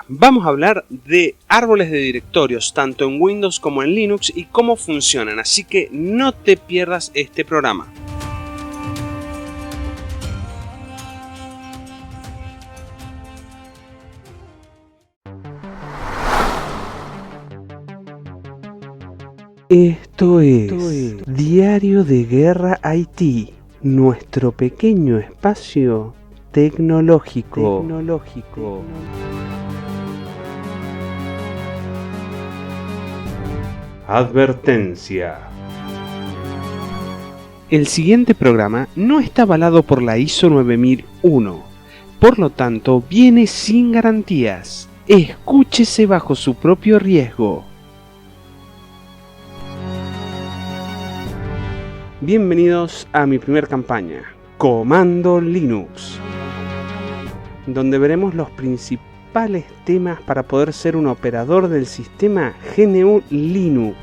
Vamos a hablar de árboles de directorios, tanto en Windows como en Linux, y cómo funcionan, así que no te pierdas este programa. Esto es Diario de Guerra IT, nuestro pequeño espacio tecnológico. Advertencia. El siguiente programa no está avalado por la ISO 9001, por lo tanto viene sin garantías. Escúchese bajo su propio riesgo. Bienvenidos a mi primer campaña, Comando Linux, donde veremos los principales temas para poder ser un operador del sistema GNU Linux.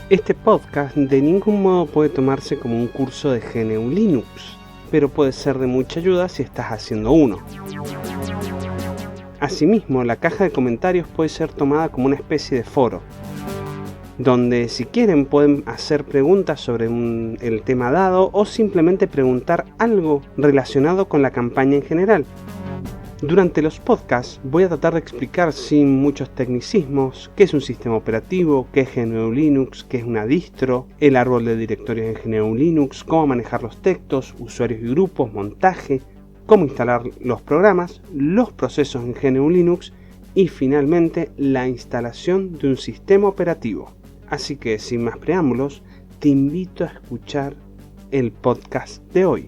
Este podcast de ningún modo puede tomarse como un curso de GNU Linux, pero puede ser de mucha ayuda si estás haciendo uno. Asimismo, la caja de comentarios puede ser tomada como una especie de foro, donde si quieren pueden hacer preguntas sobre el tema dado o simplemente preguntar algo relacionado con la campaña en general. Durante los podcasts voy a tratar de explicar sin muchos tecnicismos qué es un sistema operativo, qué es GNU Linux, qué es una distro, el árbol de directorios en GNU Linux, cómo manejar los textos, usuarios y grupos, montaje, cómo instalar los programas, los procesos en GNU Linux y finalmente la instalación de un sistema operativo. Así que sin más preámbulos, te invito a escuchar el podcast de hoy.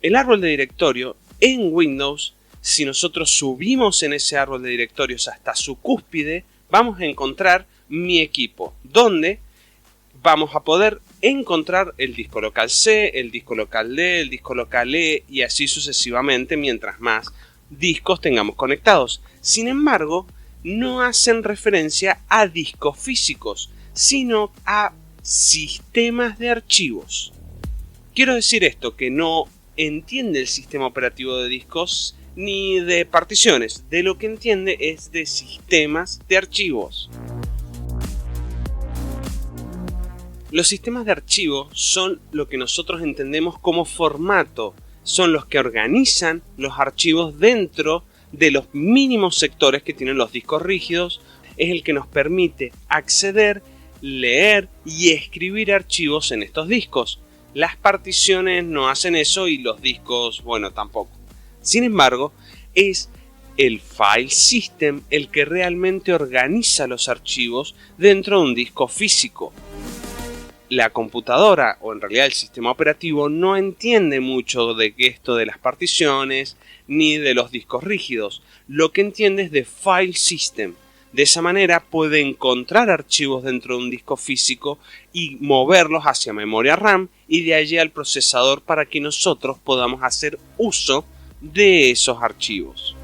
El árbol de directorio en Windows, si nosotros subimos en ese árbol de directorios hasta su cúspide, vamos a encontrar mi equipo, donde vamos a poder encontrar el disco local C, el disco local D, el disco local E y así sucesivamente mientras más discos tengamos conectados. Sin embargo, no hacen referencia a discos físicos, sino a sistemas de archivos. Quiero decir esto, que no entiende el sistema operativo de discos ni de particiones, de lo que entiende es de sistemas de archivos. Los sistemas de archivo son lo que nosotros entendemos como formato, son los que organizan los archivos dentro de los mínimos sectores que tienen los discos rígidos, es el que nos permite acceder, leer y escribir archivos en estos discos. Las particiones no hacen eso y los discos, bueno, tampoco. Sin embargo, es el file system el que realmente organiza los archivos dentro de un disco físico. La computadora, o en realidad el sistema operativo, no entiende mucho de esto de las particiones ni de los discos rígidos. Lo que entiende es de file system. De esa manera puede encontrar archivos dentro de un disco físico y moverlos hacia memoria RAM y de allí al procesador para que nosotros podamos hacer uso de esos archivos.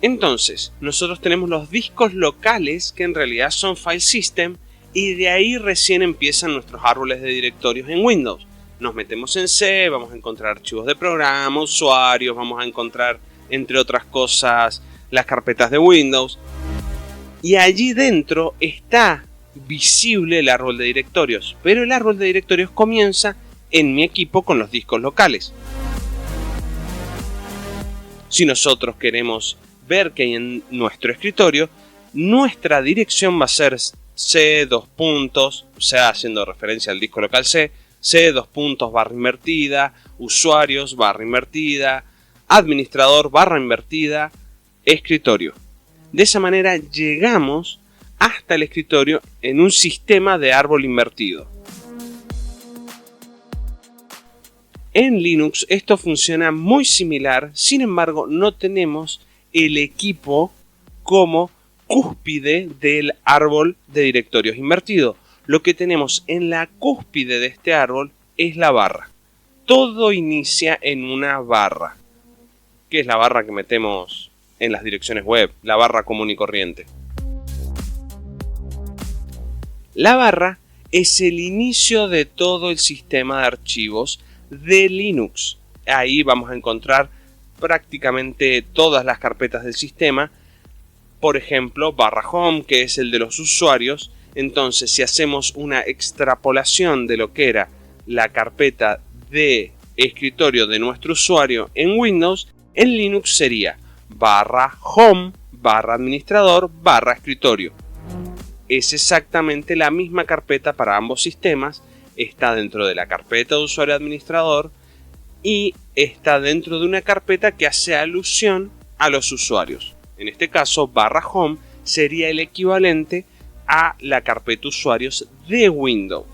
Entonces, nosotros tenemos los discos locales que en realidad son file system y de ahí recién empiezan nuestros árboles de directorios en Windows. Nos metemos en C, vamos a encontrar archivos de programa, usuarios, vamos a encontrar, entre otras cosas, las carpetas de Windows. Y allí dentro está visible el árbol de directorios, pero el árbol de directorios comienza en mi equipo con los discos locales. Si nosotros queremos ver qué hay en nuestro escritorio, nuestra dirección va a ser C, o sea, haciendo referencia al disco local C, C:// invertida, usuarios, /invertida, administrador, /invertida, escritorio. De esa manera llegamos hasta el escritorio en un sistema de árbol invertido. En Linux esto funciona muy similar, sin embargo no tenemos el equipo como cúspide del árbol de directorios invertido. lo que tenemos en la cúspide de este árbol es la barra. Todo inicia en una barra, que es la barra que metemos en las direcciones web, la barra común y corriente. La barra es el inicio de todo el sistema de archivos de Linux. Ahí vamos a encontrar prácticamente todas las carpetas del sistema. Por ejemplo, /home, que es el de los usuarios. Entonces, si hacemos una extrapolación de lo que era la carpeta de escritorio de nuestro usuario en Windows, en Linux sería /home, /administrador, /escritorio. Es exactamente la misma carpeta para ambos sistemas. Está dentro de la carpeta de usuario administrador y está dentro de una carpeta que hace alusión a los usuarios. En este caso, /home sería el equivalente a la carpeta usuarios de Windows.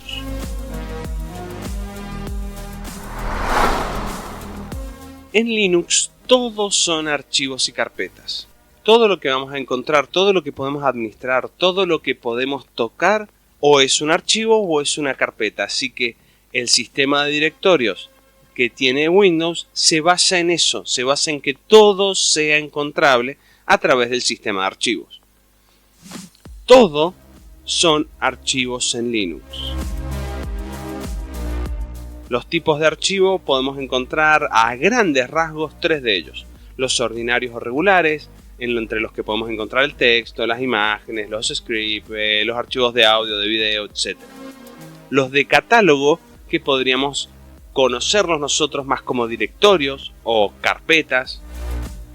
En Linux todos son archivos y carpetas. Todo lo que vamos a encontrar, todo lo que podemos administrar, todo lo que podemos tocar, o es un archivo o es una carpeta. Así que el sistema de directorios que tiene Windows se basa en eso, se basa en que todo sea encontrable a través del sistema de archivos. Todo son archivos en Linux. Los tipos de archivo podemos encontrar a grandes rasgos tres de ellos. Los ordinarios o regulares, entre los que podemos encontrar el texto, las imágenes, los scripts, los archivos de audio, de video, etc. Los de catálogo, que podríamos conocerlos nosotros más como directorios o carpetas.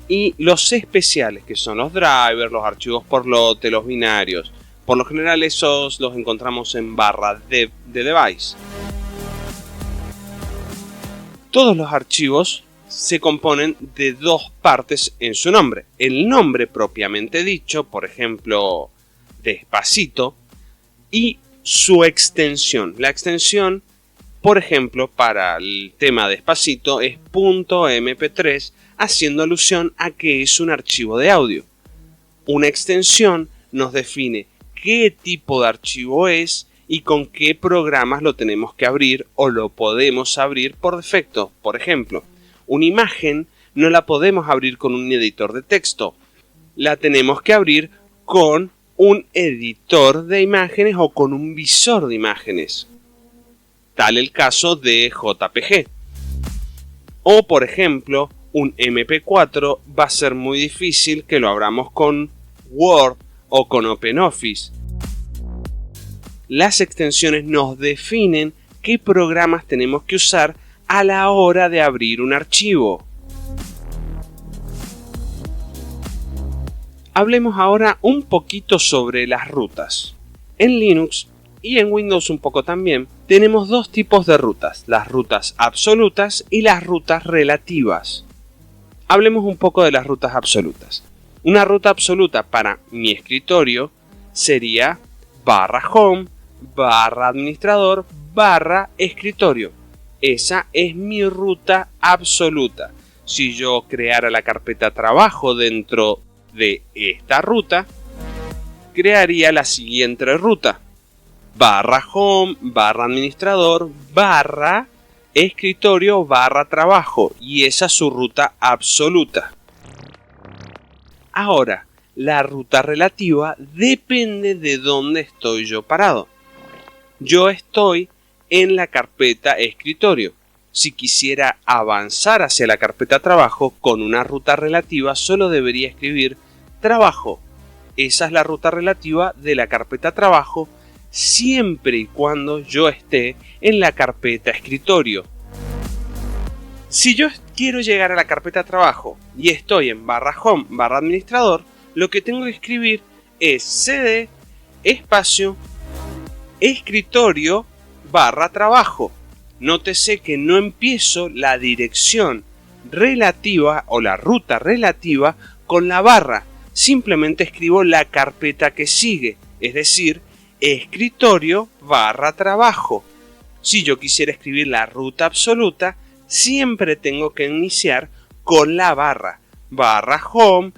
Y los especiales, que son los drivers, los archivos por lote, los binarios. Por lo general esos los encontramos en /dev de device. Todos los archivos se componen de dos partes en su nombre. El nombre propiamente dicho, por ejemplo, Despacito, y su extensión. La extensión, por ejemplo, para el tema Despacito es .mp3, haciendo alusión a que es un archivo de audio. Una extensión nos define qué tipo de archivo es y con qué programas lo tenemos que abrir o lo podemos abrir por defecto. Por ejemplo, una imagen no la podemos abrir con un editor de texto. La tenemos que abrir con un editor de imágenes o con un visor de imágenes. Tal el caso de JPG. O, por ejemplo, un MP4 va a ser muy difícil que lo abramos con Word o con OpenOffice. Las extensiones nos definen qué programas tenemos que usar a la hora de abrir un archivo. Hablemos ahora un poquito sobre las rutas. En Linux y en Windows un poco también, tenemos dos tipos de rutas, las rutas absolutas y las rutas relativas. Hablemos un poco de las rutas absolutas. Una ruta absoluta para mi escritorio sería /home, /administrador, /escritorio. Esa es mi ruta absoluta. Si yo creara la carpeta trabajo dentro de esta ruta, crearía la siguiente ruta: /home, /administrador, /escritorio, /trabajo. Y esa es su ruta absoluta. Ahora, la ruta relativa depende de dónde estoy yo parado. Yo estoy en la carpeta escritorio. Si quisiera avanzar hacia la carpeta trabajo con una ruta relativa, solo debería escribir trabajo. Esa es la ruta relativa de la carpeta trabajo, siempre y cuando yo esté en la carpeta escritorio. Si yo quiero llegar a la carpeta trabajo y estoy en /home, /administrador, lo que tengo que escribir es cd espacio escritorio /trabajo. Nótese que no empiezo la dirección relativa o la ruta relativa con la barra. Simplemente escribo la carpeta que sigue, es decir, escritorio /trabajo. Si yo quisiera escribir la ruta absoluta, siempre tengo que iniciar con la /home,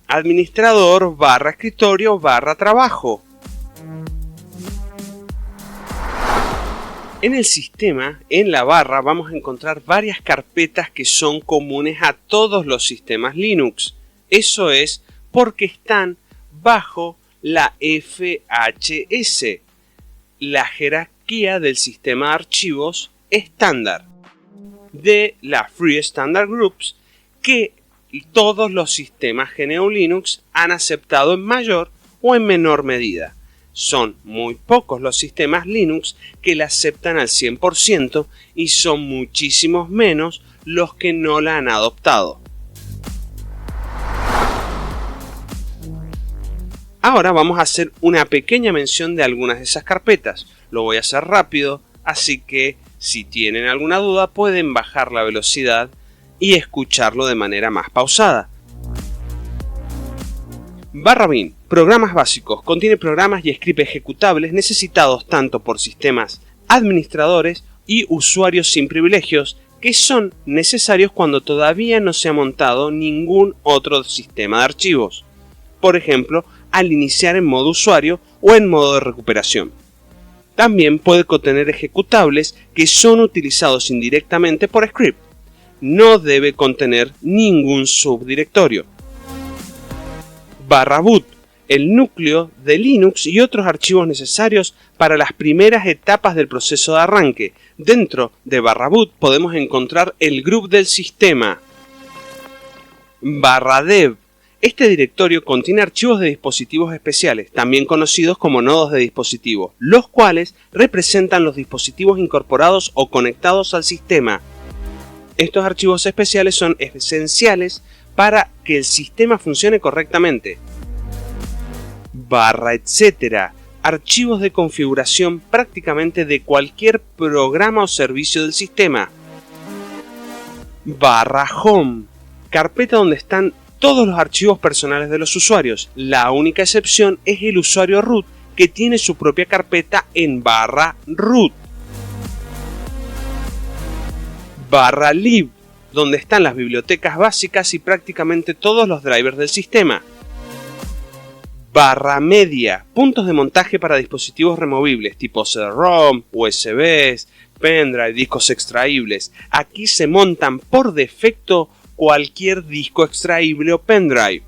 /administrador, /escritorio, /trabajo. En el sistema, en la barra, vamos a encontrar varias carpetas que son comunes a todos los sistemas Linux. Eso es porque están bajo la FHS, la jerarquía del sistema de archivos estándar, de la Free Standard Groups, que todos los sistemas GNU Linux han aceptado en mayor o en menor medida. Son muy pocos los sistemas Linux que la aceptan al 100% y son muchísimos menos los que no la han adoptado. Ahora vamos a hacer una pequeña mención de algunas de esas carpetas. Lo voy a hacer rápido, así que si tienen alguna duda pueden bajar la velocidad y escucharlo de manera más pausada. Barra bin, programas básicos, contiene programas y scripts ejecutables necesitados tanto por sistemas administradores y usuarios sin privilegios que son necesarios cuando todavía no se ha montado ningún otro sistema de archivos. Por ejemplo, al iniciar en modo usuario o en modo de recuperación. También puede contener ejecutables que son utilizados indirectamente por script. No debe contener ningún subdirectorio. Barra boot, el núcleo de Linux y otros archivos necesarios para las primeras etapas del proceso de arranque. Dentro de barra boot podemos encontrar el group del sistema. Barra dev, este directorio contiene archivos de dispositivos especiales, también conocidos como nodos de dispositivos, los cuales representan los dispositivos incorporados o conectados al sistema. Estos archivos especiales son esenciales para que el sistema funcione correctamente. Barra etcétera, archivos de configuración prácticamente de cualquier programa o servicio del sistema. Barra home, carpeta donde están todos los archivos personales de los usuarios. La única excepción es el usuario root, que tiene su propia carpeta en barra root. Barra lib, donde están las bibliotecas básicas y prácticamente todos los drivers del sistema. Barra media, puntos de montaje para dispositivos removibles tipo CD-ROM, USBs, pendrive, discos extraíbles. Aquí se montan por defecto cualquier disco extraíble o pendrive.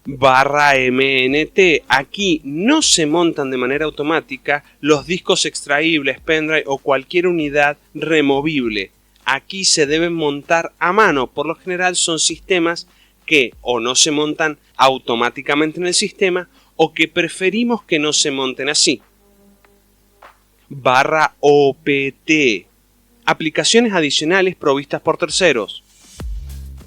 Barra MNT, aquí no se montan de manera automática los discos extraíbles, pendrive o cualquier unidad removible. Aquí se deben montar a mano, por lo general son sistemas que o no se montan automáticamente en el sistema o que preferimos que no se monten así. Barra OPT, aplicaciones adicionales provistas por terceros.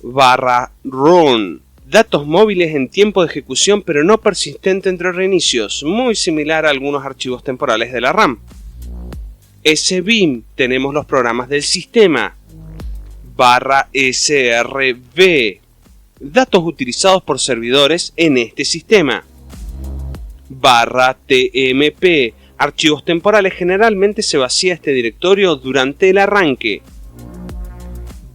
Barra RUN, datos móviles en tiempo de ejecución pero no persistente entre reinicios, muy similar a algunos archivos temporales de la RAM. SBIM, tenemos los programas del sistema. Barra SRV, datos utilizados por servidores en este sistema. Barra TMP, archivos temporales, generalmente se vacía este directorio durante el arranque.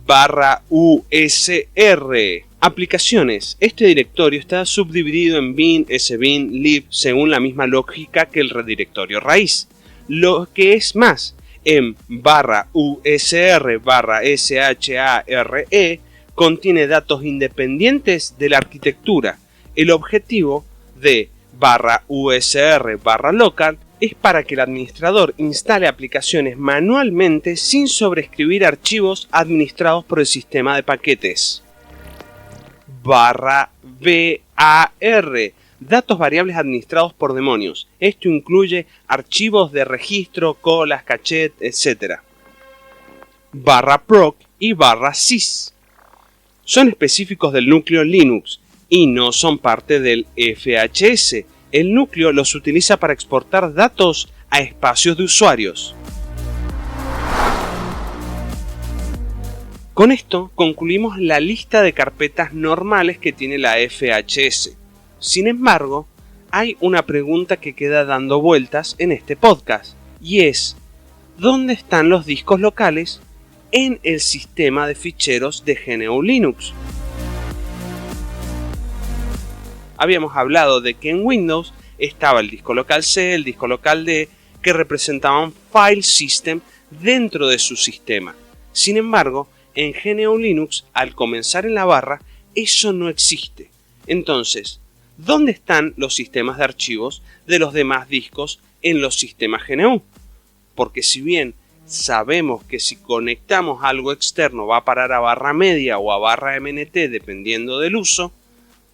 Barra USR, aplicaciones. Este directorio está subdividido en bin, sbin, lib, según la misma lógica que el redirectorio raíz. Lo que es más, en barra USR barra SHARE contiene datos independientes de la arquitectura. El objetivo de barra USR barra local es para que el administrador instale aplicaciones manualmente sin sobreescribir archivos administrados por el sistema de paquetes. Barra VAR, datos variables administrados por demonios. Esto incluye archivos de registro, colas, cachet, etc. Barra proc y barra sys. Son específicos del núcleo Linux y no son parte del FHS. El núcleo los utiliza para exportar datos a espacios de usuarios. Con esto concluimos la lista de carpetas normales que tiene la FHS. Sin embargo, hay una pregunta que queda dando vueltas en este podcast, y es: ¿dónde están los discos locales en el sistema de ficheros de GNU Linux? Habíamos hablado de que en Windows estaba el disco local C, el disco local D, que representaban file system dentro de su sistema. Sin embargo, en GNU Linux, al comenzar en la barra, eso no existe. Entonces, ¿dónde están los sistemas de archivos de los demás discos en los sistemas GNU? Porque si bien sabemos que si conectamos algo externo va a parar a barra media o a barra MNT dependiendo del uso,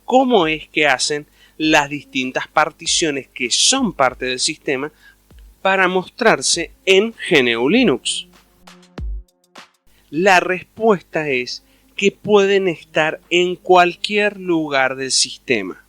¿cómo es que hacen las distintas particiones que son parte del sistema para mostrarse en GNU Linux? La respuesta es que pueden estar en cualquier lugar del sistema.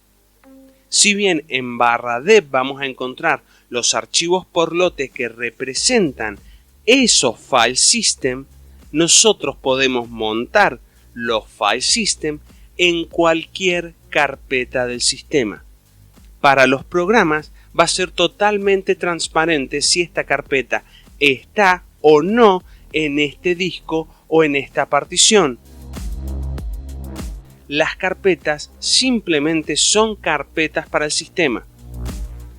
Si bien en barra dev vamos a encontrar los archivos por lote que representan esos file system, nosotros podemos montar los file system en cualquier carpeta del sistema. Para los programas va a ser totalmente transparente si esta carpeta está o no en este disco o en esta partición. Las carpetas simplemente son carpetas para el sistema.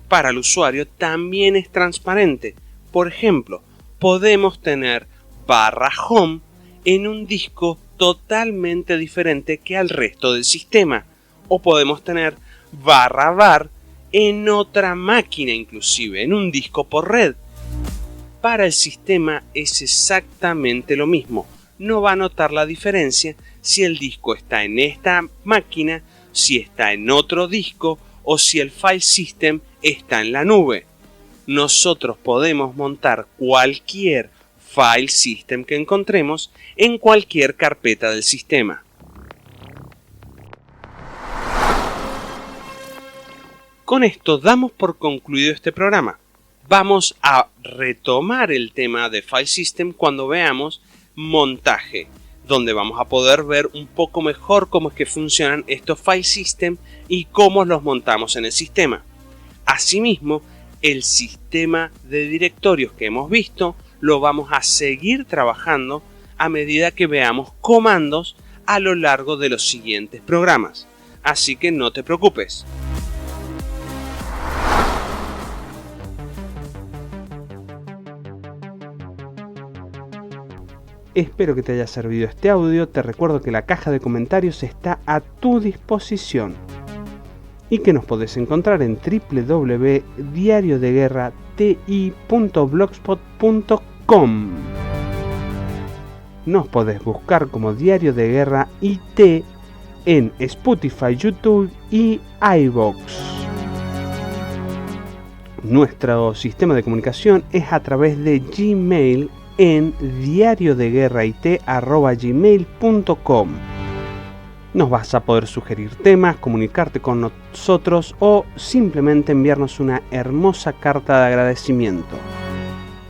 Para el usuario también es transparente. Por ejemplo, podemos tener barra home en un disco totalmente diferente que al resto del sistema. O podemos tener barra var en otra máquina inclusive, en un disco por red. Para el sistema es exactamente lo mismo. No va a notar la diferencia si el disco está en esta máquina, si está en otro disco o si el file system está en la nube. Nosotros podemos montar cualquier file system que encontremos en cualquier carpeta del sistema. Con esto damos por concluido este programa. Vamos a retomar el tema de file system cuando veamos montaje, donde vamos a poder ver un poco mejor cómo es que funcionan estos file system y cómo los montamos en el sistema. Asimismo, el sistema de directorios que hemos visto lo vamos a seguir trabajando a medida que veamos comandos a lo largo de los siguientes programas. Así que no te preocupes. Espero que te haya servido este audio. Te recuerdo que la caja de comentarios está a tu disposición y que nos podés encontrar en www.diariodeguerrati.blogspot.com. Nos podés buscar como Diario de Guerra IT en Spotify, YouTube y iVoox. Nuestro sistema de comunicación es a través de Gmail en diariodeguerrait@gmail.com. Nos vas a poder sugerir temas, comunicarte con nosotros o simplemente enviarnos una hermosa carta de agradecimiento.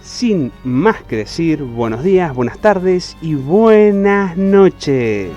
Sin más que decir, buenos días, buenas tardes y buenas noches.